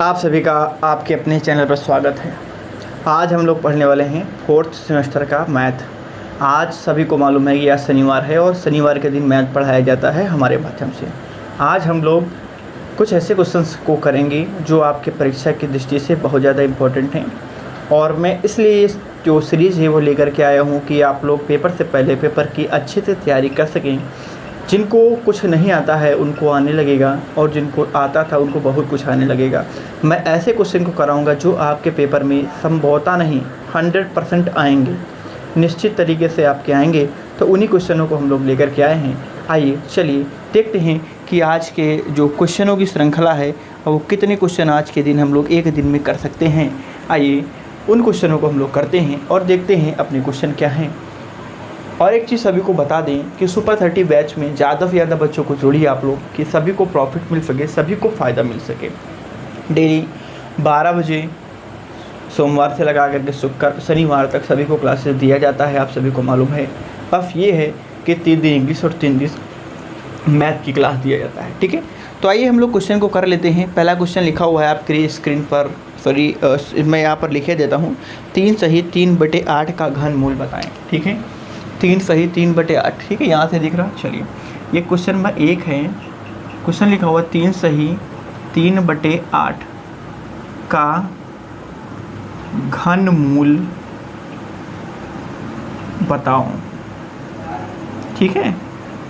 आप सभी का आपके अपने चैनल पर स्वागत है। आज हम लोग पढ़ने वाले हैं 4th सेमेस्टर का मैथ। आज सभी को मालूम है कि आज शनिवार है और शनिवार के दिन मैथ पढ़ाया जाता है हमारे माध्यम से। आज हम लोग कुछ ऐसे क्वेश्चंस को करेंगे जो आपके परीक्षा की दृष्टि से बहुत ज़्यादा इम्पोर्टेंट हैं, और मैं इसलिए इस जो सीरीज़ है वो लेकर के आया हूँ कि आप लोग पेपर से पहले पेपर की अच्छे से तैयारी कर सकें। जिनको कुछ नहीं आता है उनको आने लगेगा, और जिनको आता था उनको बहुत कुछ आने लगेगा। मैं ऐसे क्वेश्चन को कराऊंगा जो आपके पेपर में संभवतः नहीं 100% आएंगे, निश्चित तरीके से आपके आएंगे। तो उन्हीं क्वेश्चनों को हम लोग लेकर के आए हैं। आइए चलिए देखते हैं कि आज के जो क्वेश्चनों की श्रृंखला है वो कितने क्वेश्चन आज के दिन हम लोग एक दिन में कर सकते हैं। आइए उन क्वेश्चनों को हम लोग करते हैं और देखते हैं अपने क्वेश्चन क्या हैं। और एक चीज़ सभी को बता दें कि सुपर 30 बैच में ज़्यादा से ज़्यादा बच्चों को जोड़िए आप लोग, कि सभी को प्रॉफिट मिल सके, सभी को फ़ायदा मिल सके। डेली 12 बजे सोमवार से लगा करके शुक्र शनिवार तक सभी को क्लासेस दिया जाता है, आप सभी को मालूम है। बस ये है कि 3 दिन इंग्लिश और 3 दिन मैथ की क्लास दिया जाता है, ठीक है। तो आइए हम लोग क्वेश्चन को कर लेते हैं। पहला क्वेश्चन लिखा हुआ है आपके स्क्रीन पर, मैं यहाँ पर लिखे देता हूँ। 3 सही 3/8 का घनमूल बताएँ, ठीक है। 3 सही 3/8, ठीक है, यहाँ से दिख रहा। चलिए ये क्वेश्चन नंबर 1 है। क्वेश्चन लिखा हुआ 3 सही 3/8 का घनमूल बताओ, ठीक है।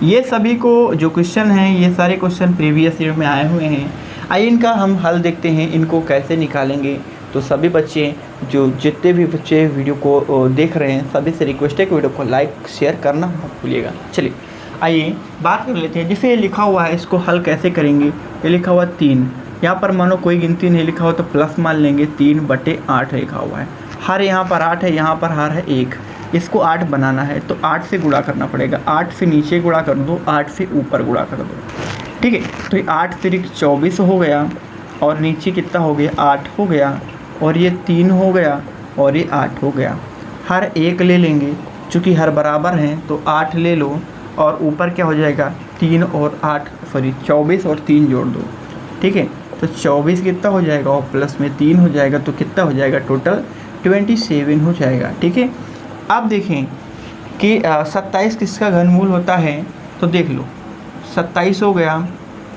ये सभी को जो क्वेश्चन हैं ये सारे क्वेश्चन प्रीवियस ईयर में आए हुए हैं। आइए इनका हम हल देखते हैं, इनको कैसे निकालेंगे। तो सभी बच्चे जो जितने भी बच्चे वीडियो को देख रहे हैं सभी से रिक्वेस्ट है कि वीडियो को लाइक शेयर करना मत भूलिएगा। चलिए आइए बात कर लेते हैं। जैसे ये लिखा हुआ है इसको हल कैसे करेंगे। ये लिखा हुआ 3, यहाँ पर मानो कोई गिनती नहीं लिखा हुआ तो प्लस मान लेंगे। 3/8 लिखा हुआ है, हर यहाँ पर 8 है, यहाँ पर हर है 1। इसको 8 बनाना है तो 8 से गुणा करना पड़ेगा। 8 से नीचे गुणा कर दो, 8 से ऊपर गुणा कर दो, ठीक है। तो ये 8 तिरिक 24 हो गया, और नीचे कितना हो गया 8 हो गया, और ये 3 हो गया, और ये 8 हो गया। हर एक ले लेंगे, चूँकि हर बराबर हैं तो 8 ले लो, और ऊपर क्या हो जाएगा 3 और 8 24 और 3 जोड़ दो, ठीक है। तो 24 कितना हो जाएगा, और प्लस में 3 हो जाएगा, तो कितना हो जाएगा टोटल 27 हो जाएगा, ठीक है। अब देखें कि 27 किसका घनमूल होता है, तो देख लो 27 हो गया,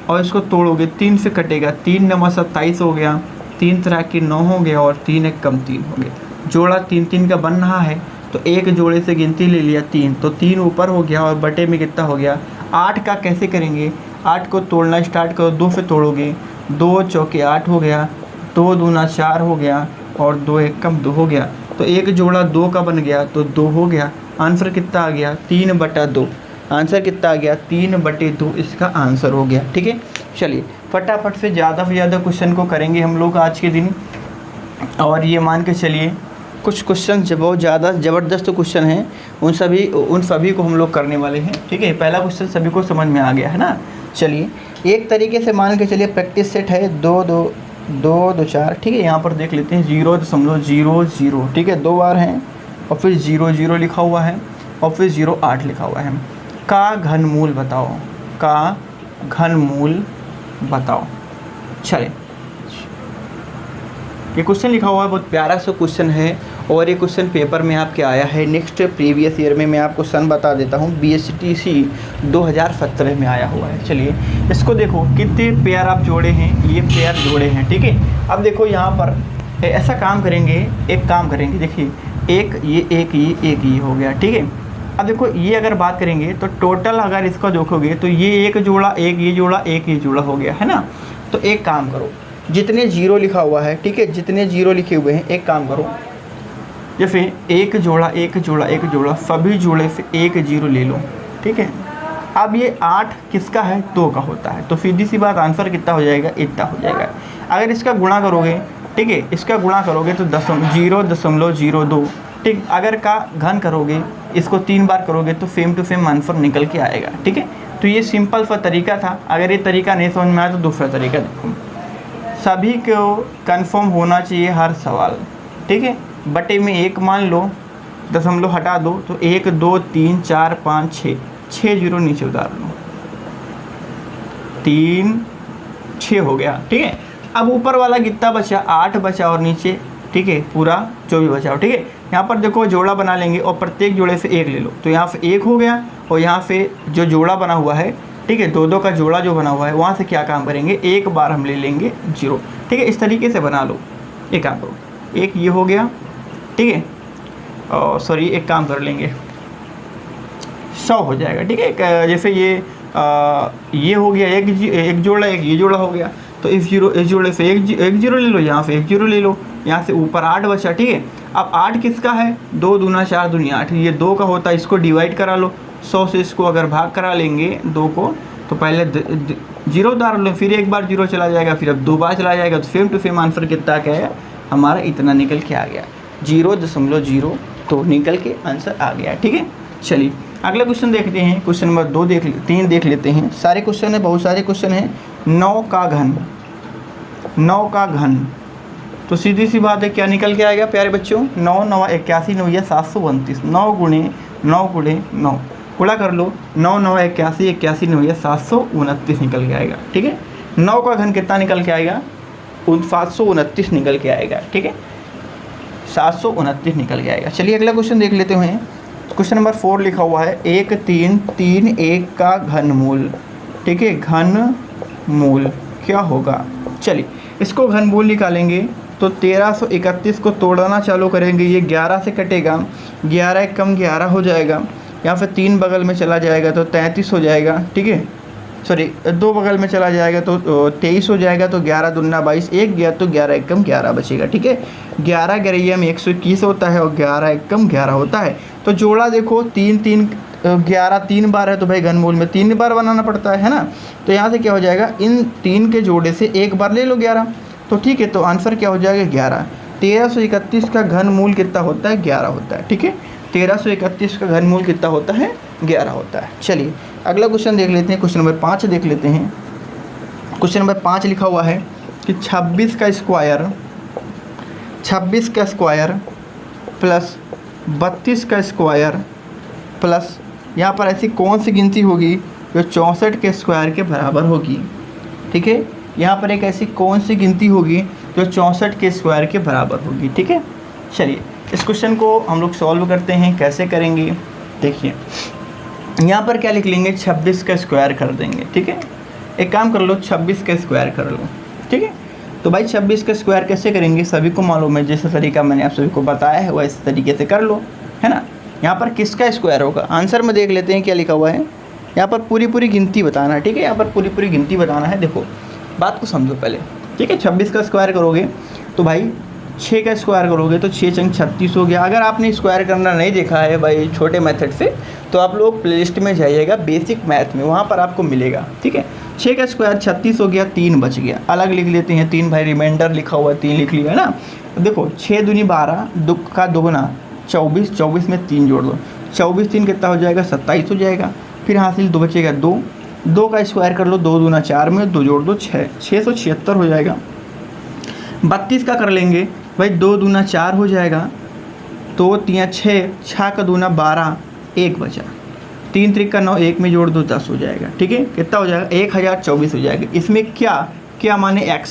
और इसको तोड़ोगे 3 से कटेगा, 3 9 27 हो गया, 3 तरह की 9 हो गया, और 3 1 कम 3 हो गया। जोड़ा 3 3 का बन रहा है तो एक जोड़े से गिनती ले लिया 3, तो 3 ऊपर हो गया, और बटे में कितना हो गया 8 का कैसे करेंगे। 8 को तोड़ना स्टार्ट करो, 2 से तोड़ोगे, 2 चौके 8 हो गया, 2 दूना 4 हो गया, और 2 1 कम 2 हो गया। तो एक जोड़ा 2 का बन गया तो 2 हो गया। आंसर कितना आ गया 3/2। आंसर कितना आ गया 3/2 इसका आंसर हो गया, ठीक है। चलिए फटाफट से ज़्यादा क्वेश्चन को करेंगे हम लोग आज के दिन। और ये मान के चलिए कुछ क्वेश्चन जब बहुत ज़्यादा ज़बरदस्त क्वेश्चन हैं उन सभी को हम लोग करने वाले हैं, ठीक है। पहला क्वेश्चन सभी को समझ में आ गया है ना। चलिए एक तरीके से मान के चलिए प्रैक्टिस सेट है 2 2 2 2 4, ठीक है। यहाँ पर देख लेते हैं 0.00, ठीक है, 2 बार हैं, और फिर 0 0 लिखा हुआ है, और फिर 0 8 लिखा हुआ है। का घनमूल बताओ, का घनमूल बताओ। चलिए ये क्वेश्चन लिखा हुआ है, बहुत प्यारा सा क्वेश्चन है, और ये क्वेश्चन पेपर में आपके आया है नेक्स्ट प्रीवियस ईयर में। मैं आपको सन बता देता हूँ, BSTC 2017 में आया हुआ है। चलिए इसको देखो कितने पेयर आप जोड़े हैं, ये पेयर जोड़े हैं, ठीक है। अब देखो यहाँ पर ऐसा काम करेंगे, एक काम करेंगे, देखिए एक ये हो गया, ठीक है। अब देखो ये अगर बात करेंगे तो टोटल अगर इसको देखोगे तो ये एक जोड़ा, एक ये जोड़ा, एक ये जोड़ा हो गया है ना। तो एक काम करो, जितने 0 लिखा हुआ है, ठीक है, जितने 0 लिखे हुए हैं, एक काम करो, जैसे एक जोड़ा एक जोड़ा एक जोड़ा, सभी जोड़े से एक 0 ले लो, ठीक है। अब ये 8 किसका है 2 का होता है, तो सीधी सी बात आंसर कितना हो जाएगा इतना हो जाएगा। अगर इसका गुणा करोगे, ठीक है, इसका गुणा करोगे तो 0.02, ठीक। अगर का घन करोगे, इसको 3 बार करोगे तो सेम टू सेम आंसर निकल के आएगा, ठीक है। तो ये सिंपल सा तरीका था। अगर ये तरीका नहीं समझ में आया तो दूसरा तरीका देखो। सभी को कंफर्म होना चाहिए हर सवाल, ठीक है। बटे में 1 मान लो, दशमलव हटा दो, तो 1 2 3 4 5 6 0 नीचे उतार लो, 3 6 हो गया, ठीक है। अब ऊपर वाला कितना बचा, 8 बचा और नीचे, ठीक है, पूरा जो भी बचा हो, ठीक है। यहाँ पर देखो जोड़ा बना लेंगे और प्रत्येक जोड़े से 1 ले लो, तो यहाँ से 1 हो गया और यहाँ से जो जोड़ा बना हुआ है, ठीक है, 2 2 का जोड़ा जो बना हुआ है, वहाँ से क्या काम करेंगे, एक बार हम ले लेंगे 0, ठीक है। इस तरीके से बना लो, एक काम करो, एक ये हो गया, ठीक है, और सॉरी एक काम कर लेंगे 100 हो जाएगा, ठीक है। जैसे ये हो गया एक जोड़ा, एक ये जोड़ा हो गया, तो इस जोड़े से एक जीरो ले लो, यहाँ से 1 0 ले लो, यहाँ से ऊपर 8 बचा, ठीक है। अब 8 किसका है, 2 दूना 4 दूनी 8, ये 2 का होता है, इसको डिवाइड करा लो, 100 से इसको अगर भाग करा लेंगे 2 को, तो पहले 0 उतार लो, फिर एक बार 0 चला जाएगा, फिर अब 2 बार चला जाएगा, तो सेम टू सेम आंसर कितना क्या है हमारा, इतना निकल के आ गया, 0.0, तो निकल के आंसर आ गया, ठीक है। चलिए अगला क्वेश्चन देखते हैं, क्वेश्चन नंबर 3 देख लेते हैं। सारे क्वेश्चन है, बहुत सारे क्वेश्चन हैं। 9 का घन, तो सीधी सी बात है क्या निकल के आएगा प्यारे बच्चों, 9 9 81 9 729, 9 गुणे 9 गुणा कर लो, 9 9 81 81 9 729 निकल के आएगा, ठीक है। 9 का घन कितना निकल के आएगा, 729 निकल के आएगा, ठीक है, 729 निकल के आएगा। चलिए अगला क्वेश्चन देख लेते हैं। क्वेश्चन नंबर 4 लिखा हुआ है 1 3 3 1 का घनमूल, ठीक है, घनमूल क्या होगा। चलिए इसको घनमूल निकालेंगे, तो 1331 को तोड़ना चालू करेंगे, ये 11 से कटेगा, 11 1 कम 11 हो जाएगा, यहाँ पे 3 बगल में चला जाएगा तो 33 हो जाएगा, ठीक है, सॉरी 2 बगल में चला जाएगा तो 23 हो जाएगा, तो 11 दूना 22, 1 गया तो 11 1 कम 11 बचेगा, ठीक है। 11 गरैया में 121 होता है और 11 1 कम 11 होता है, तो जोड़ा देखो 3 3 11 3 बार है, तो भाई घनमूल में 3 बार बनाना पड़ता है ना, तो यहाँ से क्या हो जाएगा, इन 3 के जोड़े से एक बार ले लो 11, तो ठीक है, तो आंसर क्या हो जाएगा 11। 1331 का घनमूल कितना होता है, 11 होता है, ठीक है। 1331 का घनमूल कितना होता है, 11 होता है। चलिए अगला क्वेश्चन देख लेते हैं, क्वेश्चन नंबर 5 देख लेते हैं। क्वेश्चन नंबर 5 लिखा हुआ है कि 26 का स्क्वायर प्लस 32 का स्क्वायर प्लस, यहाँ पर ऐसी कौन सी गिनती होगी जो 64 के स्क्वायर के बराबर होगी, ठीक है। यहाँ पर एक ऐसी कौन सी गिनती होगी जो 64 के स्क्वायर के बराबर होगी, ठीक है। चलिए इस क्वेश्चन को हम लोग सॉल्व करते हैं, कैसे करेंगे देखिए। यहाँ पर क्या लिख लेंगे, 26 का स्क्वायर कर देंगे, ठीक है। एक काम कर लो, 26 का स्क्वायर कर लो, ठीक है। तो भाई 26 का स्क्वायर कैसे करेंगे, सभी को मालूम है, जैसे तरीका मैंने आप सभी को बताया है वैसे तरीके से कर लो, है ना। यहाँ पर किसका स्क्वायर होगा, आंसर में देख लेते हैं क्या लिखा हुआ है। यहाँ पर पूरी गिनती बताना है, ठीक है, यहाँ पर पूरी गिनती बताना है। देखो बात को समझो पहले, ठीक है। 26 का स्क्वायर करोगे तो भाई 6 का स्क्वायर करोगे तो 6 चंग 36 हो गया। अगर आपने स्क्वायर करना नहीं देखा है भाई छोटे मेथड से, तो आप लोग प्लेलिस्ट में जाइएगा बेसिक मैथ में, वहाँ पर आपको मिलेगा, ठीक है। 6 का स्क्वायर 36 हो गया, 3 बच गया, अलग लिख लेते हैं 3, भाई रिमाइंडर लिखा हुआ है 3 लिख लिया है ना। देखो 6 दूनी 12, 2 का दोगुना 24, 24 में 3 जोड़ दो, 24 3 कितना हो जाएगा, 27 हो जाएगा। फिर हासिल 2 बचेगा, 2 का स्क्वायर कर लो, 2 दूना 4 में 2 जोड़ दो 6, 676 हो जाएगा। 32 का कर लेंगे भाई, 2 दूना 4 हो जाएगा, तो 3 6, 6 का दूना 12, 1 बचा, 3 3 का 9, 1 में जोड़ दो 10 हो जाएगा, ठीक है। कितना हो जाएगा, 1024 हो जाएगा। इसमें क्या माने x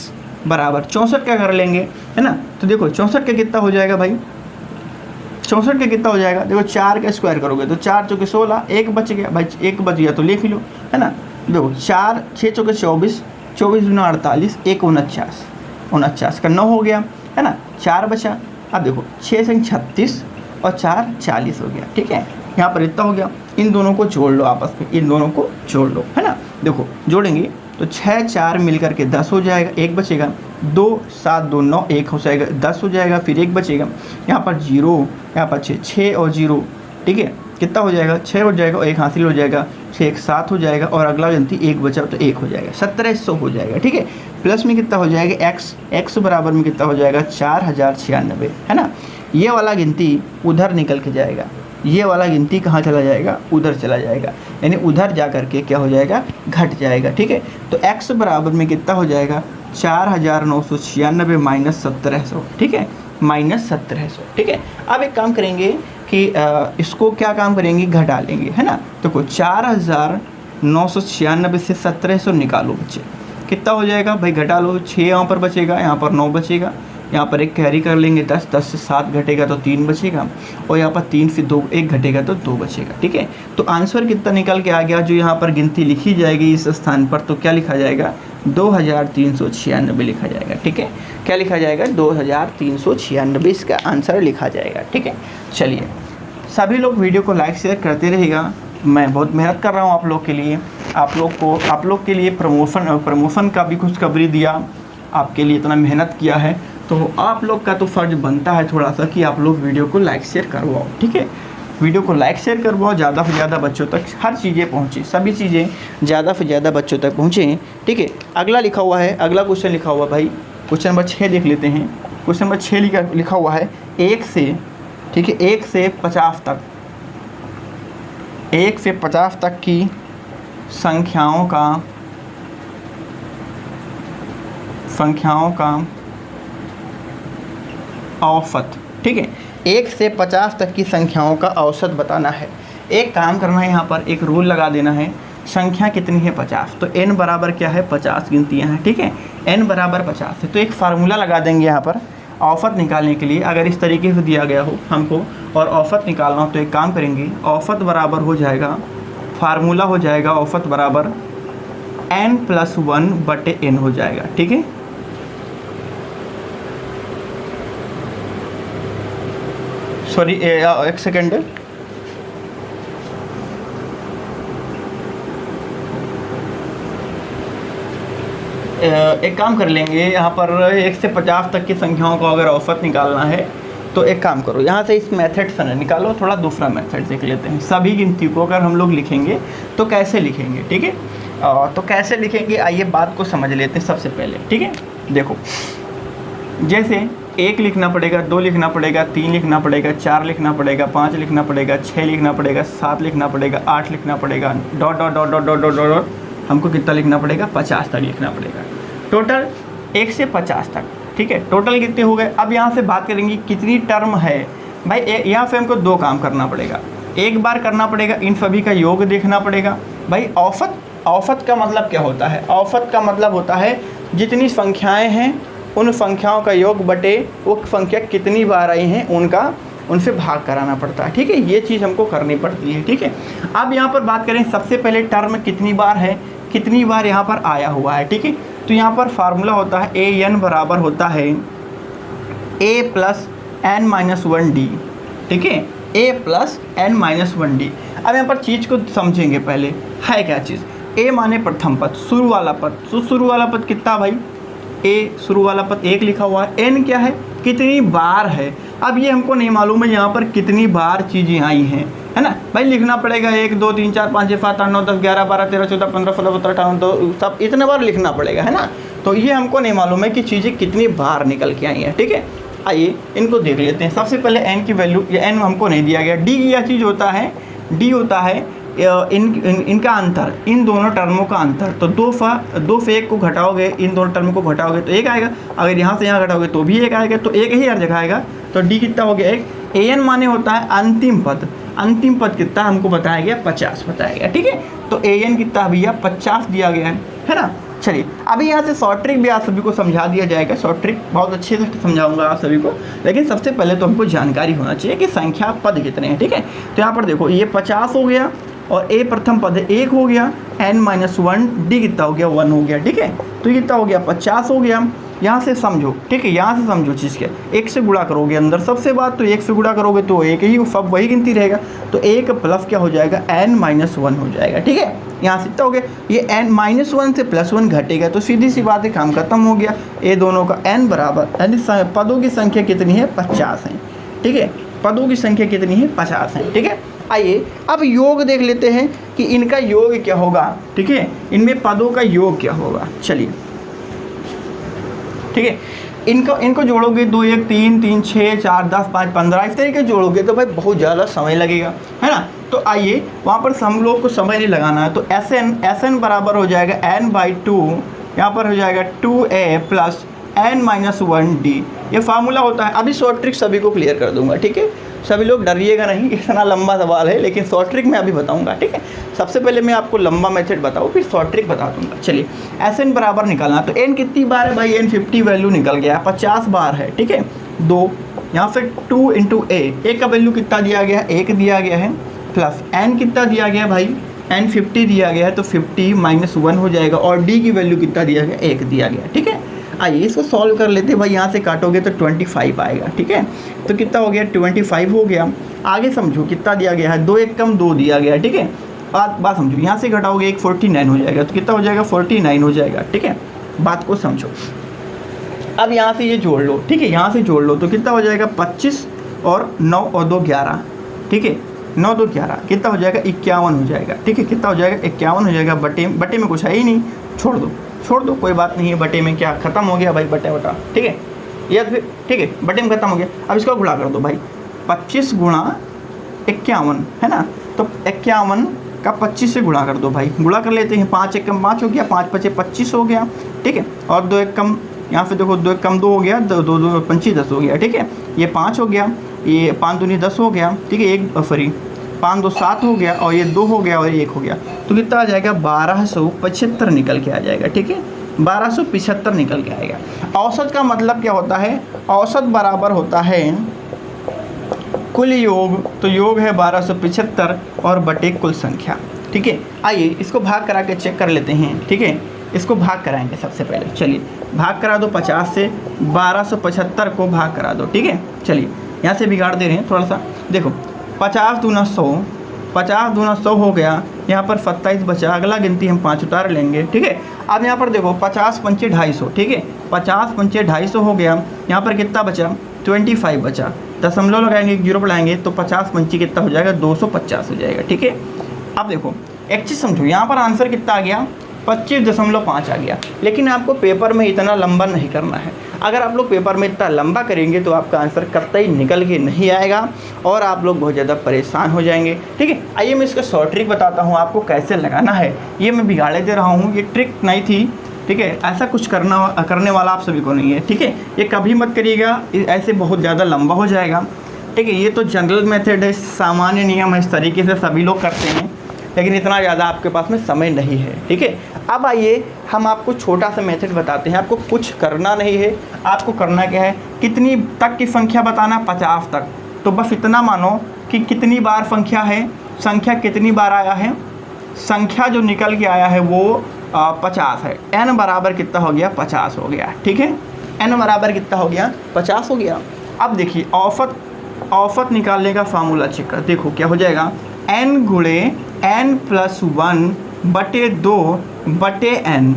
बराबर 64 का कर लेंगे, है ना। तो देखो 64 का कितना हो जाएगा भाई, 64 का कितना हो जाएगा, देखो 4 का स्क्वायर करोगे तो 4 चौके 16, 1 बच गया भाई, 1 बच गया तो लिख लो, है ना। देखो 4 6 चौके 24, 24 दूना 48, 1 49 का 9 हो गया, है ना। 4 बचा, अब देखो 6 संग 36 और 4 40 हो गया, ठीक है। यहाँ पर इतना हो गया, इन दोनों को जोड़ लो आपस में, इन दोनों को जोड़ लो, है ना। देखो जोड़ेंगे तो 6 4 मिल करके 10 हो जाएगा, 1 बचेगा, 2 7 2 9, 1 हो जाएगा, 10 हो जाएगा, फिर 1 बचेगा, यहाँ पर 0, यहाँ पर 6 और 0, ठीक है। कितना हो जाएगा, 6 हो जाएगा, 1 हासिल हो जाएगा, 6 1 7 हो जाएगा, और अगला गिनती 1 बचा तो 1 हो जाएगा, 1700 हो जाएगा, ठीक है। प्लस में कितना हो जाएगा, x बराबर में कितना हो जाएगा, 4096, है ना। ये वाला गिनती उधर निकल के जाएगा, ये वाला गिनती कहाँ चला जाएगा, उधर चला जाएगा, यानी उधर जा करके क्या हो जाएगा, घट जाएगा, ठीक है। तो x बराबर में कितना हो जाएगा, 4996 माइनस 1700, ठीक है, माइनस 1700, ठीक है। अब एक काम करेंगे कि इसको क्या काम करेंगे, घटा लेंगे, है ना। तो 4996 से 1700 निकालो बच्चे, कितना हो जाएगा भाई, घटा लो, 6 यहाँ पर बचेगा, यहाँ पर 9 बचेगा, यहाँ पर एक कैरी कर लेंगे 10, 10 से 7 घटेगा तो 3 बचेगा, और यहाँ पर 3 से 2 1 घटेगा तो 2 बचेगा। ठीक है, तो आंसर कितना निकल के आ गया, जो यहाँ पर गिनती लिखी जाएगी इस स्थान पर, तो क्या लिखा जाएगा 2396 लिखा जाएगा। ठीक है, क्या लिखा जाएगा 2396 इसका आंसर लिखा जाएगा। ठीक है, चलिए सभी लोग वीडियो को लाइक शेयर करते रहेगा। मैं बहुत मेहनत कर रहा हूँ आप लोग के लिए, आप लोग के लिए प्रमोशन का भी खुशखबरी दिया, आपके लिए इतना मेहनत किया है, तो आप लोग का तो फ़र्ज बनता है थोड़ा सा कि आप लोग वीडियो को लाइक शेयर करवाओ। ठीक है, वीडियो को लाइक शेयर करवाओ, ज़्यादा से ज़्यादा बच्चों तक हर चीज़ें पहुँचे, सभी चीज़ें ज़्यादा से ज़्यादा बच्चों तक पहुँचें। ठीक है, अगला लिखा हुआ है, अगला क्वेश्चन लिखा हुआ भाई, क्वेश्चन नंबर 6 देख लेते हैं। क्वेश्चन नंबर 6 लिखा हुआ है 1 से, ठीक है, 1 से 50 तक, 1 से 50 तक की संख्याओं का औसत। ठीक है, 1 से 50 तक की संख्याओं का औसत बताना है। एक काम करना है, यहाँ पर एक रूल लगा देना है, संख्या कितनी है 50, तो n बराबर क्या है 50 गिनतियाँ हैं। ठीक है, n बराबर 50 है, तो एक फार्मूला लगा देंगे यहाँ पर औसत निकालने के लिए। अगर इस तरीके से दिया गया हो हमको और औसत निकालना हो, तो एक काम करेंगे, औसत बराबर हो जाएगा, फार्मूला हो जाएगा औसत बराबर n+1/n हो जाएगा। ठीक है, सॉरी एक सेकेंड, एक काम कर लेंगे, यहाँ पर 1 से 50 तक की संख्याओं को अगर औसत निकालना है तो एक काम करो, यहाँ से इस मेथड से न निकालो, थोड़ा दूसरा मेथड देख लेते हैं। सभी गिनती को अगर हम लोग लिखेंगे तो कैसे लिखेंगे, ठीक है, तो कैसे लिखेंगे आइए बात को समझ लेते हैं सबसे पहले। ठीक है, देखो जैसे 1 लिखना पड़ेगा, 2 लिखना पड़ेगा, 3 लिखना पड़ेगा, 4 लिखना पड़ेगा, 5 लिखना पड़ेगा, 6 लिखना पड़ेगा, 7 लिखना पड़ेगा, 8 लिखना पड़ेगा, dot dot dot dot dot dot dot हमको कितना लिखना पड़ेगा 50 तक लिखना पड़ेगा, टोटल 1 से 50 तक। ठीक है, टोटल कितने हो गए। अब यहाँ से बात करेंगे कितनी टर्म है भाई, यहाँ से हमको 2 काम करना पड़ेगा। एक बार करना पड़ेगा इन सभी का योग देखना पड़ेगा भाई। औसत का मतलब क्या होता है, औसत का मतलब होता है जितनी संख्याएं हैं उन संख्याओं का योग बटे वो संख्या कितनी बार आई हैं उनसे भाग कराना पड़ता है। ठीक है, ये चीज़ हमको करनी पड़ती है। ठीक है, अब यहाँ पर बात करें सबसे पहले टर्म कितनी बार है, कितनी बार यहाँ पर आया हुआ है। ठीक है, तो यहाँ पर फार्मूला होता है an बराबर होता है a+n-1d। ठीक है, a+n-1d। अब यहाँ पर चीज़ को समझेंगे, पहले है क्या चीज़, a माने प्रथम पद, शुरू वाला पद, तो शुरू वाला पद कितना भाई, a शुरू वाला पद 1 लिखा हुआ है, n क्या है कितनी बार है। अब ये हमको नहीं मालूम है यहाँ पर कितनी बार चीज़ें आई हैं, है ना भाई, लिखना पड़ेगा 1 2 3 4 5 6 7 8 9 10 11 12 13 14 15 16 17 18 तो सब इतने बार लिखना पड़ेगा, है ना। तो ये हमको नहीं मालूम है कि चीज़ें कितनी बार निकल के आई हैं। ठीक है, आइए इनको देख लेते हैं। सबसे पहले n की वैल्यू, ये n हमको नहीं दिया गया, d यह चीज़ होता है, d होता है इनका अंतर, इन दोनों टर्मों का अंतर। तो 2 से 1 को घटाओगे, इन दोनों टर्म को घटाओगे तो 1 आएगा, अगर यहाँ से यहाँ घटाओगे तो भी 1 आएगा, तो 1 ही हर जगह आएगा। तो d कितना हो गया 1। an माने होता है अंतिम पद, अंतिम पद कितना हमको बताया गया 50 बताया गया। ठीक है, तो an कितना भैया 50 दिया गया है ना। चलिए अभी यहाँ से शॉर्ट ट्रिक भी आप सभी को समझा दिया जाएगा, शॉर्ट ट्रिक बहुत अच्छे से समझाऊंगा आप सभी को, लेकिन सबसे पहले तो हमको जानकारी होना चाहिए कि संख्या पद कितने हैं। ठीक है, तो यहाँ पर देखो ये 50 हो गया और a प्रथम पद है 1 हो गया, n-1 d कितना हो गया 1 हो गया। ठीक है, तो ये कितना हो गया 50 हो गया। यहाँ से समझो, ठीक है, यहाँ से समझो चीज़ क्या, 1 से गुणा करोगे अंदर सबसे बात, तो 1 से गुणा करोगे तो 1 ही, सब वही गिनती रहेगा, तो 1 प्लस क्या हो जाएगा n-1 हो जाएगा। ठीक है, यहाँ से कितना हो गया, ये n-1 से +1 घटेगा, तो सीधी सी बात है काम खत्म हो गया। ये दोनों का n बराबर, यानी पदों की संख्या कितनी है 50 है। ठीक है, पदों की संख्या कितनी है 50 है। ठीक है, आइए अब योग देख लेते हैं कि इनका योग क्या होगा। ठीक है, इनमें पदों का योग क्या होगा, चलिए ठीक है, इनको जोड़ोगे 2 1 3 3 6 4 10 5 15 इस तरीके जोड़ोगे तो भाई बहुत ज़्यादा समय लगेगा, है ना। तो आइए वहाँ पर हम लोग को समय नहीं लगाना है, तो SN बराबर हो जाएगा n/2, यहाँ पर हो जाएगा 2a + n-1 d, ये फार्मूला होता है। अभी शॉर्ट ट्रिक सभी को क्लियर कर दूंगा, ठीक है। सभी लोग डरिएगा नहीं, इतना लंबा सवाल है, लेकिन शॉर्ट ट्रिक मैं अभी बताऊंगा, ठीक है। सबसे पहले मैं आपको लंबा मेथड बताऊँ, फिर शॉर्ट ट्रिक बता दूंगा। चलिए, एस n बराबर निकालना। तो n कितनी बार है भाई? n 50 वैल्यू निकल गया, 50 बार है, ठीक है। 2 यहाँ से 2 इंटू a का वैल्यू कितना दिया गया है? 1 दिया गया है, प्लस n कितना दिया गया भाई? n 50 दिया गया है, तो 50 - 1 हो जाएगा, और d की वैल्यू कितना दिया गया? 1 दिया गया, ठीक है। आइए इसको सॉल्व कर लेते हैं भाई। यहाँ से काटोगे तो 25 आएगा, ठीक है। तो कितना हो गया? 25 हो गया। आगे समझो कितना दिया गया है? 2 1 कम 2 दिया गया है, ठीक है। बात समझो, यहाँ से घटाओगे 1 49 हो जाएगा, तो कितना हो जाएगा? 49 हो जाएगा, ठीक है। बात को समझो। अब यहाँ से ये जोड़ लो, ठीक है, यहाँ से जोड़ लो, तो कितना हो जाएगा? 25 और 9 और 2 11, ठीक है। 9 2 11 कितना हो जाएगा? 51 हो जाएगा, ठीक है। कितना हो जाएगा? 51 हो जाएगा। बटे में कुछ है ही नहीं, छोड़ दो, कोई बात नहीं है। बटे में क्या खत्म हो गया भाई? बटा, ठीक है, या फिर ठीक है, बटे में खत्म हो गया। अब इसको गुणा कर दो भाई, 25 गुणा 51 है ना, तो 51 का 25 से गुणा कर दो भाई। गुणा कर लेते हैं, 5 1 कम 5 हो गया, 5 5 25 हो गया, ठीक है। और 2 1 कम, यहाँ पे देखो 2 1 कम 2 हो गया, 2 2 25 10 हो गया, ठीक है। ये 5 हो गया, ये 5 दूनी 10 हो गया, ठीक है। 5 2 7 हो गया, और ये 2 हो गया, और ये 1 हो गया, तो कितना आ जाएगा? 1275 निकल के आ जाएगा, ठीक है। 1275 निकल के आएगा। औसत का मतलब क्या होता है? औसत बराबर होता है कुल योग, तो योग है 1275 और बटे कुल संख्या, ठीक है। आइए इसको भाग करा के चेक कर लेते हैं, ठीक है। इसको भाग कराएंगे सबसे पहले। चलिए भाग करा दो 50 से, 1275 को भाग करा दो, ठीक है। चलिए यहाँ से बिगाड़ दे रहे हैं थोड़ा सा। देखो 50 दूना 100, 50 दूना 100 हो गया, यहाँ पर 27 बचा। अगला गिनती हम 5 उतार लेंगे, ठीक है। अब यहाँ पर देखो 50 पंचे 250, ठीक है। 50 पंचे 250 हो गया, यहाँ पर कितना बचा? 25 बचा। दशमलव लगाएंगे, 0 बढ़ाएंगे, तो 50 पंची कितना हो जाएगा? 250 हो जाएगा, ठीक है। अब देखो एक चीज़ समझो, यहाँ पर आंसर कितना आ गया? 25.5 आ गया। लेकिन आपको पेपर में इतना लंबा नहीं करना है। अगर आप लोग पेपर में इतना लंबा करेंगे तो आपका आंसर कतई निकल के नहीं आएगा, और आप लोग बहुत ज़्यादा परेशान हो जाएंगे, ठीक है। आइए मैं इसका शॉर्ट ट्रिक बताता हूँ आपको कैसे लगाना है। ये मैं बिगाड़े दे रहा हूँ, ये ट्रिक नहीं थी, ठीक है। ऐसा कुछ करने वाला आप सभी को नहीं है, ठीक है। ये कभी मत करिएगा, ऐसे बहुत ज़्यादा लंबा हो जाएगा, ठीक है। ये तो जनरल मेथड है, सामान्य नियम है, इस तरीके से सभी लोग करते हैं, लेकिन इतना ज़्यादा आपके पास में समय नहीं है, ठीक है। अब आइए हम आपको छोटा सा मेथड बताते हैं। आपको कुछ करना नहीं है, आपको करना क्या है? कितनी तक की संख्या बताना? 50 तक। तो बस इतना मानो कि कितनी बार संख्या है, संख्या कितनी बार आया है, संख्या जो निकल के आया है वो 50 है। n बराबर कितना हो गया? 50 हो गया, ठीक है। n बराबर कितना हो गया? 50 हो गया। अब देखिए औसत निकालने का फार्मूला चेक कर, देखो क्या हो जाएगा? n गुणे n+1 बटे 2 बटे n,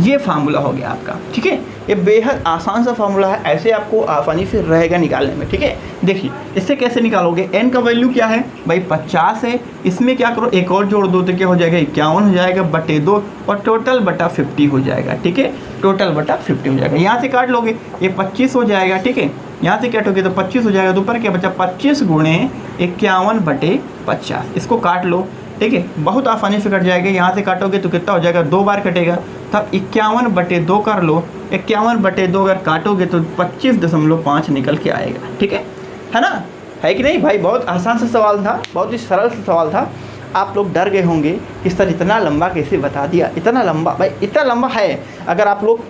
ये फार्मूला हो गया आपका, ठीक है। ये बेहद आसान सा फार्मूला है, ऐसे आपको आसानी से रहेगा निकालने में, ठीक है। देखिए इससे कैसे निकालोगे? n का वैल्यू क्या है भाई? 50 है। इसमें क्या करो, एक और जोड़ दो, तो क्या हो जाएगा? 51 हो जाएगा बटे 2, और टोटल बटा 50 हो जाएगा, ठीक है। टोटल बटा 50 हो जाएगा। यहाँ से काट लोगे, ये 25 हो जाएगा, ठीक है। यहाँ से काटोगे तो 25 हो जाएगा, तो ऊपर क्या बचा? 25 गुणे 51 बटे 50। इसको काट लो, ठीक है, बहुत आसानी से कट जाएगा। यहाँ से काटोगे तो कितना हो जाएगा? 2 बार कटेगा, तब 51 बटे 2 कर लो। 51 बटे 2 अगर काटोगे तो 25.5 निकल के आएगा, ठीक है ना? है कि नहीं भाई? बहुत आसान सा सवाल था, बहुत ही सरल सा सवाल था। आप लोग डर गए होंगे कि सर इतना लंबा कैसे बता दिया? इतना लंबा भाई, इतना लंबा है। अगर आप लोग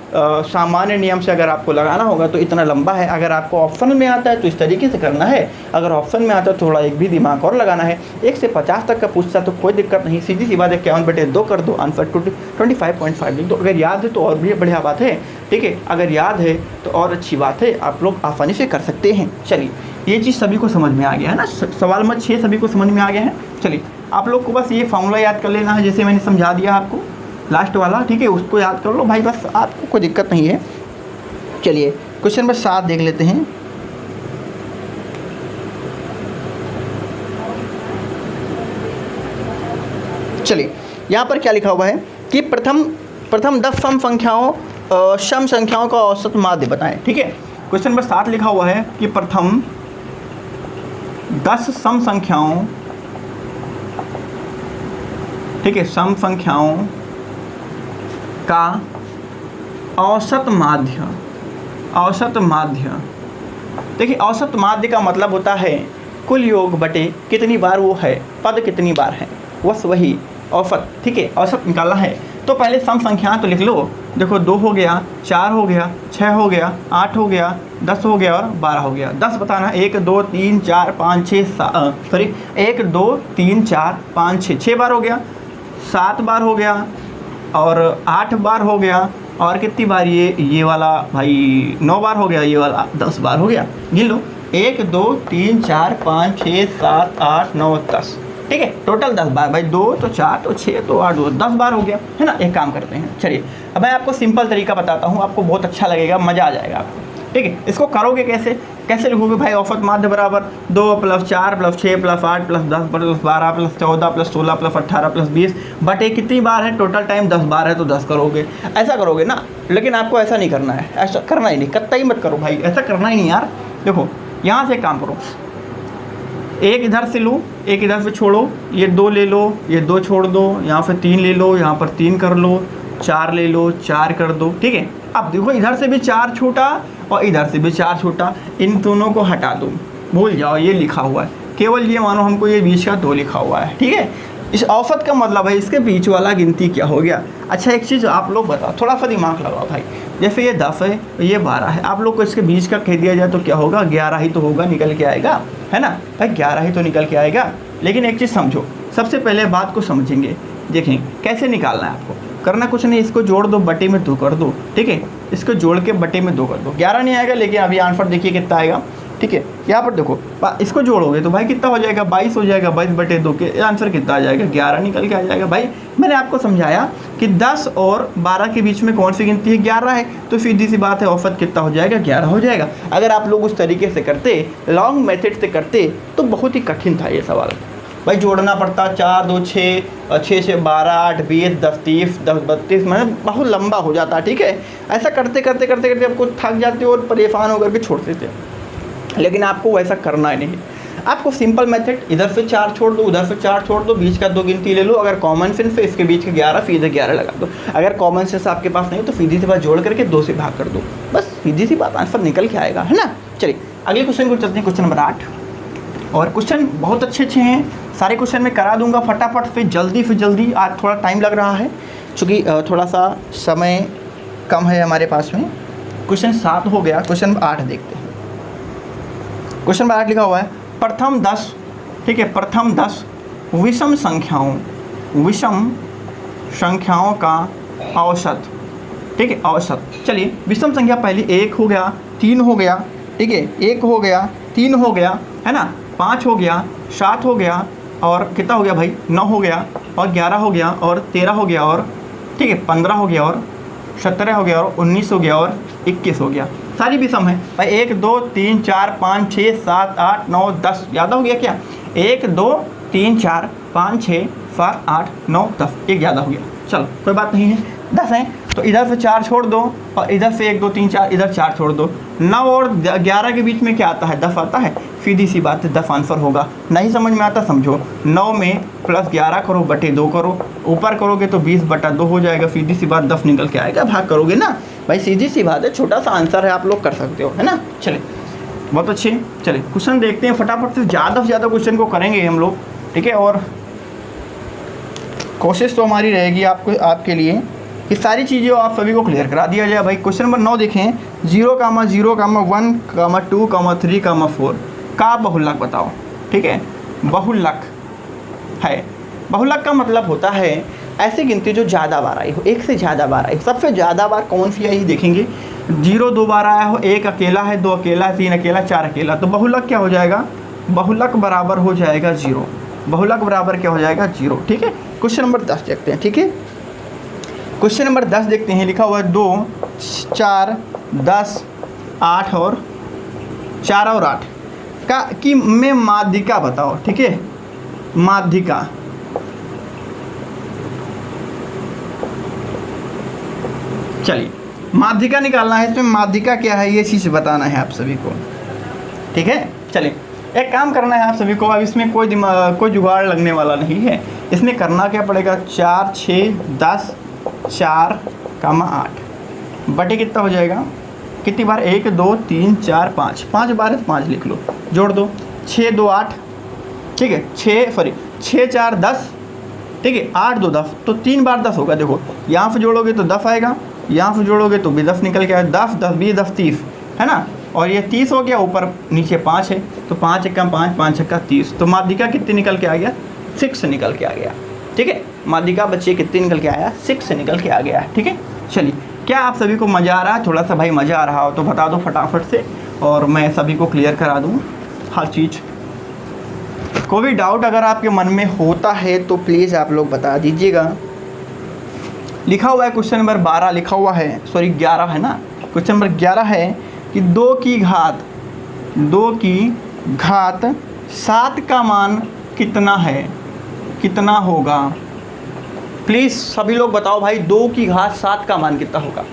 सामान्य नियम से अगर आपको लगाना होगा तो इतना लंबा है। अगर आपको ऑप्शन में आता है तो इस तरीके से करना है, अगर ऑप्शन में आता है थोड़ा एक भी दिमाग और लगाना है। 1 से 50 तक का पूछता तो कोई दिक्कत नहीं, सीधी सी बात है, 51 बटे 2 कर दो, आंसर 25.5 लिख दो। अगर याद है तो और भी बढ़िया बात है, ठीक है। अगर याद है तो और अच्छी बात है, आप लोग आसानी से कर सकते हैं। चलिए ये चीज़ सभी को समझ में आ गया है ना? सवाल मत 6 सभी को समझ में आ गया है। चलिए आप लोग को बस ये फार्मूला याद कर लेना है, जैसे मैंने समझा दिया आपको लास्ट वाला, ठीक है। उसको याद कर लो भाई, बस आपको कोई दिक्कत नहीं है। चलिए क्वेश्चन नंबर 7 देख लेते हैं। चलिए यहाँ पर क्या लिखा हुआ है कि प्रथम 10 सम संख्याओं का औसत माध्य बताएं, ठीक है। क्वेश्चन नंबर 7 लिखा हुआ है कि प्रथम 10 सम संख्याओं, ठीक है, सम संख्याओं का औसत माध्य औसत माध्य। देखिए औसत माध्य का मतलब होता है कुल योग बटे कितनी बार वो है, पद कितनी बार है, बस वही औसत। ठीक है, औसत निकालना है। तो पहले सम संख्या तो लिख लो। देखो 2 हो गया, 4 हो गया, 6 हो गया, 8 हो गया, 10 हो गया और 12 हो गया। 10 बताना 1 2 3 4 5 6 सॉरी 1 2 3 4 5 6 6 बार हो गया, 7 बार हो गया और 8 बार हो गया और कितनी बार ये वाला भाई 9 बार हो गया, ये वाला 10 बार हो गया। गिन लो 1 2 3 4 5 6 7 8 9 10। ठीक है, टोटल 10 बार भाई, 2 तो 4 तो 6 तो 8 2 10 बार हो गया है ना। एक काम करते हैं, चलिए अब मैं आपको सिंपल तरीका बताता हूँ, आपको बहुत अच्छा लगेगा, मज़ा आ जाएगा आपको। ठीक है, इसको करोगे कैसे, कैसे लिखोगे भाई, औसत माध्य बराबर 2 + 4 + 6 + 8 + 10 + 12 + 14 + 16 + 18 + 20 बटे कितनी बार है, टोटल टाइम 10 बार है तो 10 करोगे। ऐसा करोगे ना, लेकिन आपको ऐसा नहीं करना है, ऐसा करना ही नहीं, कतई मत करो भाई, ऐसा करना ही नहीं यार। देखो यहाँ से काम करो, एक इधर से लो, एक इधर से छोड़ो, ये 2 ले लो, ये 2 छोड़ दो, यहाँ पे 3 ले लो, यहाँ पर 3 कर लो, 4 ले लो, 4 कर दो। ठीक है, अब देखो इधर से भी 4 छूटा और इधर से भी 4 छूटा, इन दोनों को हटा दो, भूल जाओ ये लिखा हुआ है, केवल ये मानो हमको ये बीच का 2 लिखा हुआ है। ठीक है, इस औसत का मतलब है इसके बीच वाला गिनती क्या हो गया। अच्छा एक चीज़ आप लोग बताओ, थोड़ा सा दिमाग लगाओ भाई, जैसे ये 10 है, ये 12 है, आप लोग को इसके बीच का कह दिया जाए तो क्या होगा, 11 ही तो होगा, निकल के आएगा, है ना भाई, 11 ही तो निकल के आएगा। लेकिन एक चीज़ समझो, सबसे पहले बात को समझेंगे, देखें कैसे निकालना है आपको। करना कुछ नहीं, इसको जोड़ दो, बटे में 2 कर दो। ठीक है, इसको जोड़ के बटे में 2 कर दो, 11 नहीं आएगा, लेकिन अभी आंसर देखिए कितना आएगा। ठीक है, यहाँ पर देखो इसको जोड़ोगे तो भाई कितना हो जाएगा, 22 हो जाएगा, 22 बटे 2 के आंसर कितना आ जाएगा, 11 निकल के आ जाएगा। भाई मैंने आपको समझाया कि 10 और 12 के बीच में कौन सी गिनती है, 11 है, तो सीधी सी बात है औसत कितना हो जाएगा, 11 हो जाएगा। अगर आप लोग उस तरीके से करते, लॉन्ग मेथड से करते तो बहुत ही कठिन था ये सवाल भाई, जोड़ना पड़ता 4 2 6 6 से 12 8 20 10 30 10 32, मतलब बहुत लंबा हो जाता। ठीक है, ऐसा करते करते करते करते आपको थक जाते हो और परेशान होकर के छोड़ देते, लेकिन आपको वैसा करना ही नहीं। आपको सिंपल मेथड, इधर से 4 छोड़ दो, उधर से 4 छोड़ दो, बीच का 2 गिनती ले लो। अगर कॉमन सेंस है इसके बीच के 11, सीधे 11 लगा दो। अगर कॉमन सेंस आपके पास नहीं तो सीधी सी बात जोड़ करके 2 से भाग कर दो, बस सीधी सी बात, आंसर निकल के आएगा, है ना। चलिए अगले क्वेश्चन को चलते हैं, क्वेश्चन नंबर 8। और क्वेश्चन बहुत अच्छे अच्छे हैं, सारे क्वेश्चन मैं करा दूंगा फटाफट से जल्दी। आज थोड़ा टाइम लग रहा है क्योंकि थोड़ा सा समय कम है हमारे पास में। क्वेश्चन 7 हो गया, क्वेश्चन 8 देखते हैं। क्वेश्चन नंबर 8 लिखा हुआ है, प्रथम 10, ठीक है, प्रथम 10 विषम संख्याओं का औसत। ठीक है, औसत। चलिए विषम संख्या पहली 1 हो गया, 3 हो गया, ठीक है, 1 हो गया, 3 हो गया, है ना, 5 हो गया, 7 हो गया और कितना हो गया भाई, 9 हो गया और 11 हो गया और 13 हो गया और ठीक है 15 हो गया और 17 हो गया और 19 हो गया और 21 हो गया। सारी विषम है भाई, 1 2 3 4 5 6 7 8 9 10, ज़्यादा हो गया क्या, 1 2 3 4 5 6 7 8 9 10, एक ज़्यादा हो गया, चलो कोई बात नहीं है, 10 है तो इधर से 4 छोड़ दो और इधर से 1 2 3 4 इधर 4 छोड़ दो। 9 और 11 के बीच में क्या आता है, 10 आता है, सीधी सी बात है 10 आंसर होगा। नहीं समझ में आता समझो, 9 में प्लस 11 करो बटे 2 करो, ऊपर करोगे तो 20 बटा 2 हो जाएगा, सीधी सी बात 10 निकल के आएगा, भाग करोगे ना भाई, सीधी सी बात है, छोटा सा आंसर है, आप लोग कर सकते हो, है ना। चलिए बहुत अच्छे, चलिए क्वेश्चन देखते हैं फटाफट से ज़्यादा क्वेश्चन को करेंगे हम लोग, ठीक है। और कोशिश तो हमारी रहेगी आपके लिए कि सारी चीज़ें आप सभी को क्लियर करा दिया जाए। भाई क्वेश्चन नंबर 9 देखें, 0, 0, 1, 2, 3, 4 का बहुलक बताओ। ठीक है, बहुलक है, बहुलक का मतलब होता है ऐसी गिनती जो ज़्यादा बार आई हो, एक से ज़्यादा बार आई हो। सबसे ज़्यादा बार कौन सी आई देखेंगे, 0 2 बार आया हो, 1 अकेला है, 2 अकेला है, 3 अकेला, 4 अकेला, तो बहुलक क्या हो जाएगा, बहुलक बराबर हो जाएगा 0, बहुलक बराबर क्या हो जाएगा 0। ठीक है, क्वेश्चन नंबर 10 देखते हैं। ठीक है, क्वेश्चन नंबर 10 देखते हैं, लिखा हुआ है 2 4 10 8 और 4 और 8 का कि में माध्यिका बताओ। ठीक है, माध्यिका, चलिए माध्यिका निकालना है, इसमें माध्यिका क्या है ये चीज़ बताना है आप सभी को। ठीक है, चलिए एक काम करना है आप सभी को, अब इसमें कोई जुगाड़ लगने वाला नहीं है। इसमें करना क्या पड़ेगा, 4 6 10 4, 8 बटे कितना हो जाएगा कितनी बार, 1 2 3 4 5, 5 बार है तो 5 लिख लो, जोड़ दो, 6 2 8, ठीक है, 6 4 10, ठीक है, 8 2 10, तो 3 बार 10 होगा। देखो यहाँ से जोड़ोगे तो 10 आएगा, यहाँ से जोड़ोगे तो भी 10 निकल के आएगा, 10 10 20 10 30 है ना, और ये 30 हो गया, ऊपर नीचे 5 है, तो 5 1 5 5 6 30, तो माध्यिका कितनी निकल के आ गया, 6 निकल के आ गया। ठीक है, माध्यिका बच्चे कितनी निकल के आया, 6 निकल के आ गया। ठीक है, चलिए, क्या आप सभी को मज़ा आ रहा है? थोड़ा सा भाई मज़ा आ रहा हो तो बता दो फटाफट से, और मैं सभी को क्लियर करा दूँ हर चीज़। कोई भी डाउट अगर आपके मन में होता है तो प्लीज़ आप लोग बता दीजिएगा। लिखा हुआ है क्वेश्चन नंबर 12 लिखा हुआ है, सॉरी 11 है ना, क्वेश्चन नंबर 11 है कि 2 की घात 7 का मान कितना है, कितना होगा? प्लीज़ सभी लोग बताओ भाई, 2 की घात 7 का मान कितना होगा?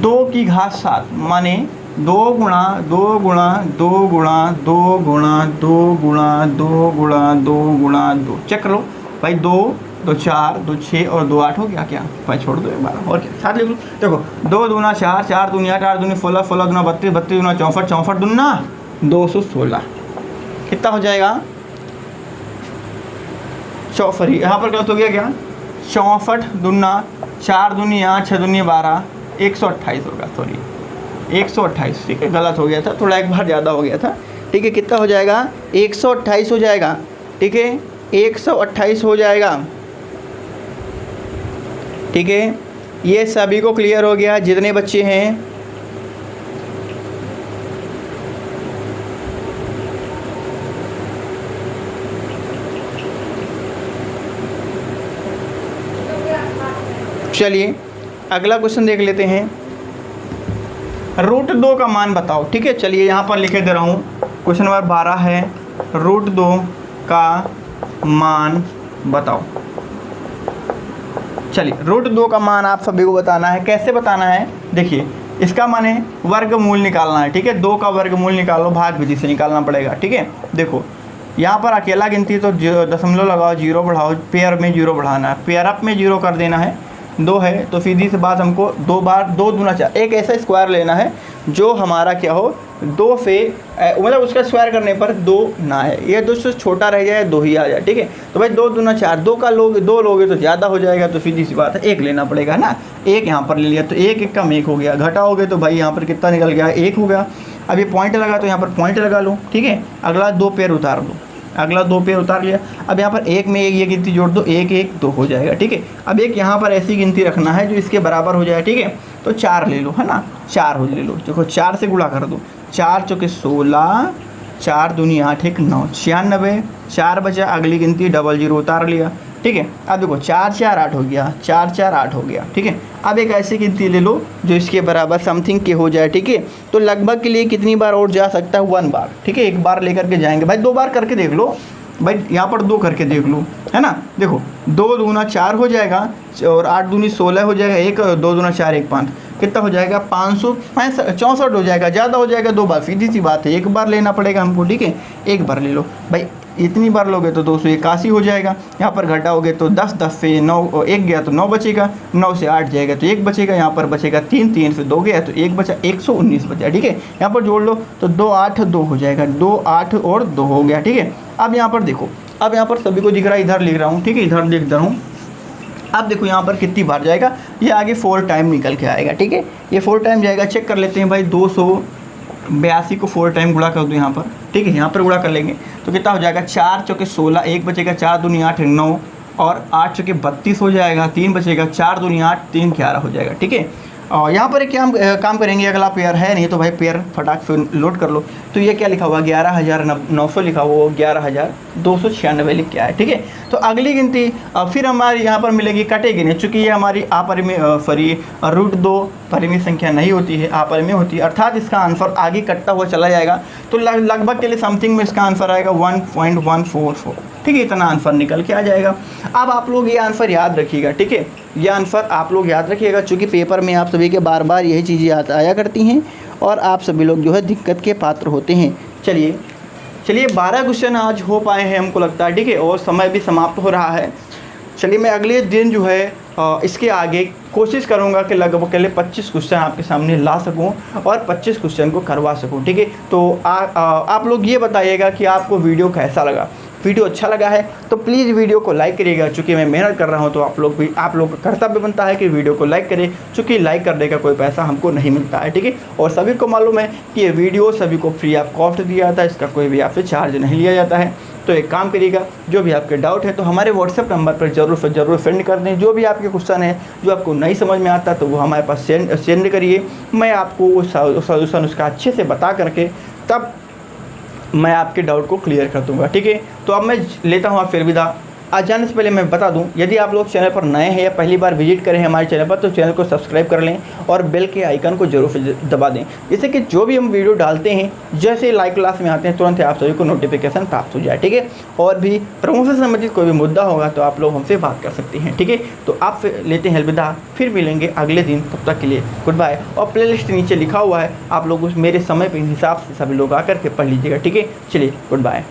2 की घात 7 माने 2 गुणा 2 गुणा 2 गुणा 2 गुणा 2 गुणा 2 गुणा 2 गुणा 2, चेक करो भाई, 2 2 4 2 6 और 2 8 हो गया क्या भाई? छोड़ दो एक बार और क्या, 7 लिख लो। देखो 2 दूना 4, 4 दूनी 8, 8 दूनी 16, 16 दूना 32, 32 दूना 64, 64 दूना 216, कितना हो जाएगा? सॉरी यहाँ पर गलत हो गया क्या? 64 दूना 4 दूनी 8, 6 दूनी 12, 128 होगा, सॉरी 128, ठीक है, गलत हो गया था, थोड़ा एक बार ज़्यादा हो गया था। ठीक है, कितना हो जाएगा? 128 हो जाएगा। ठीक है, 128 हो जाएगा। ठीक है, ये सभी को क्लियर हो गया जितने बच्चे हैं? चलिए अगला क्वेश्चन देख लेते हैं। √2 का मान बताओ। ठीक है, चलिए यहाँ पर लिखे दे रहा हूँ, क्वेश्चन नंबर 12 है, √2 का मान बताओ। चलिए √2 का मान आप सभी को बताना है। कैसे बताना है? देखिए, इसका मान है वर्गमूल निकालना है। ठीक है, 2 का वर्गमूल निकालो, भाग विधि से निकालना पड़ेगा। ठीक है, देखो यहाँ पर अकेला गिनती तो दशमलव लगाओ, 0 बढ़ाओ, पेयर में 0 बढ़ाना है, पेयर अप में 0 कर देना है। 2 है तो सीधी सी बात, हमको 2 बार 2 दूना 4, एक ऐसा स्क्वायर लेना है जो हमारा क्या हो, 2 से मतलब उसका स्क्वायर करने पर 2 ना है, ये 2 से छोटा रह जाए, 2 ही आ जाए। ठीक है, तो भाई 2 दूना 4, 2 का लोगे 2 लोगे तो ज़्यादा हो जाएगा, तो सीधी सी बात है 1 लेना पड़ेगा ना। 1 यहाँ पर ले लिया तो 1 1 कम 1 हो गया, घटाओगे तो भाई यहाँ पर कितना निकल गया? 1 हो गया। अब ये पॉइंट लगा तो यहाँ पर पॉइंट लगा लो। ठीक है, अगला 2 पेयर उतार दो, अगला 2 पेयर उतार लिया। अब यहाँ पर 1 में 1 ये गिनती जोड़ दो, 1 1 2 हो जाएगा। ठीक है, अब एक यहाँ पर ऐसी गिनती रखना है जो इसके बराबर हो जाए। ठीक है, तो 4 ले लो, है ना, 4 हो ले लो। देखो 4 से गुणा कर दो, 4 चौके 16, 4 दूनी 8 1 9, 96, 4 बचा, अगली गिनती 00 उतार लिया। ठीक है, अब देखो 4 4 8 हो गया, 4 4 8 हो गया। ठीक है, अब एक ऐसी गिनती ले लो जो इसके बराबर समथिंग के हो जाए। ठीक है, तो लगभग के लिए कितनी बार और जा सकता है? 1 बार। ठीक है, 1 बार लेकर के जाएंगे भाई, 2 बार करके देख लो भाई, यहाँ पर 2 करके देख लो, है ना। देखो 2 दूना 4 हो जाएगा, और 8 दूनी 16 हो जाएगा, 1 2 दूना 4 1 5, कितना हो जाएगा? 564 हो जाएगा, ज़्यादा हो जाएगा 2 बार, सीधी सी बात है, 1 बार लेना पड़ेगा हमको। ठीक है, 1 बार ले लो भाई, इतनी बार लोगे तो 281 हो जाएगा। यहाँ पर घटाओगे तो 10 10 से 9 1 गया तो 9 बचेगा, 9 से 8 जाएगा तो 1 बचेगा, यहाँ पर बचेगा 3, 3 से 2 गया तो 1 बचा, 119 बचा। ठीक है, यहाँ पर जोड़ लो तो 2 8 2 हो जाएगा, 2 8 और 2 हो गया। ठीक है, अब यहाँ पर देखो, अब यहाँ पर सभी को दिख रहा है, इधर लिख रहा हूँ। ठीक है, इधर लिख रहा हूँ। अब देखो यहाँ पर कितनी बार जाएगा, ये आगे 4 टाइम निकल के आएगा। ठीक है, ये 4 टाइम जाएगा, चेक कर लेते हैं भाई। 282 को 4 टाइम गुणा कर दो यहाँ पर। ठीक है, यहाँ पर गुणा कर लेंगे तो कितना हो जाएगा? 4 चौके 16, 1 बचेगा, 4 दूनी 8 9, और 8 चौके 32 हो जाएगा, 3 बचेगा, 4 दूनी 8 3 11 हो जाएगा। ठीक है, और यहाँ पर क्या काम करेंगे? अगला पेयर है नहीं तो भाई पेयर फटाक से लोड कर लो। तो ये क्या लिखा हुआ? 11,900 लिखा हुआ, 11,296 लिख के आया। ठीक है, तो अगली गिनती फिर हमारी यहाँ पर मिलेगी, कटेगी नहीं, चूँकि ये हमारी √2 परिमित संख्या नहीं होती है, अपरिमेय होती है, अर्थात इसका आंसर आगे कटता हुआ चला जाएगा। तो लगभग के लिए समथिंग में इसका आंसर आएगा 1.144। ठीक है, इतना आंसर निकल के आ जाएगा। अब आप लोग ये आंसर याद रखिएगा। ठीक है, ये आंसर आप लोग याद रखिएगा, चूँकि पेपर में आप सभी के बार बार यही चीज़ें आया करती हैं और आप सभी लोग जो है दिक्कत के पात्र होते हैं। चलिए 12 क्वेश्चन आज हो पाए हैं हमको लगता है। ठीक है, और समय भी समाप्त हो रहा है। चलिए मैं अगले दिन जो है इसके आगे कोशिश करूंगा कि लगभग के लिए 25 क्वेश्चन आपके सामने ला सकूं और 25 क्वेश्चन को करवा सकूं, ठीक है। तो आप लोग ये बताइएगा कि आपको वीडियो कैसा लगा। वीडियो अच्छा लगा है तो प्लीज़ वीडियो को लाइक करिएगा। चूँकि मैं मेहनत कर रहा हूँ तो आप लोग का कर्तव्य बनता है कि वीडियो को लाइक करें, चूँकि लाइक करने का कोई पैसा हमको नहीं मिलता है, ठीक है। और सभी को मालूम है कि ये वीडियो सभी को फ्री ऑफ कॉस्ट दिया जाता है, इसका कोई भी आपसे चार्ज नहीं लिया जाता है। तो एक काम करिएगा, जो भी आपके डाउट है तो हमारे व्हाट्सएप नंबर पर ज़रूर से ज़रूर सेंड कर दें। जो भी आपके क्वेश्चन है जो आपको नहीं समझ में आता तो वो हमारे पास सेंड करिए। मैं आपको वो सॉल्यूशन उसका अच्छे से बता करके तब मैं आपके डाउट को क्लियर कर दूंगा, ठीक है। तो अब मैं लेता हूँ आप फिर विदा। आज जाने से पहले मैं बता दूं, यदि आप लोग चैनल पर नए हैं या पहली बार विजिट करें हमारे चैनल पर तो चैनल को सब्सक्राइब कर लें और बेल के आइकन को जरूर से दबा दें, जिससे कि जो भी हम वीडियो डालते हैं जैसे लाइव क्लास में आते हैं तुरंत आप सभी को नोटिफिकेशन प्राप्त हो जाए, ठीक है। और भी प्रमोशन से संबंधित कोई भी मुद्दा होगा तो आप लोग हमसे बात कर सकते हैं, ठीक है। तो आप लेते हैं अलविदा, फिर मिलेंगे अगले दिन, तब तक के लिए गुड बाय। और प्ले लिस्ट नीचे लिखा हुआ है, आप लोग मेरे समय के हिसाब से सभी लोग आकर के पढ़ लीजिएगा, ठीक है। चलिए गुड बाय।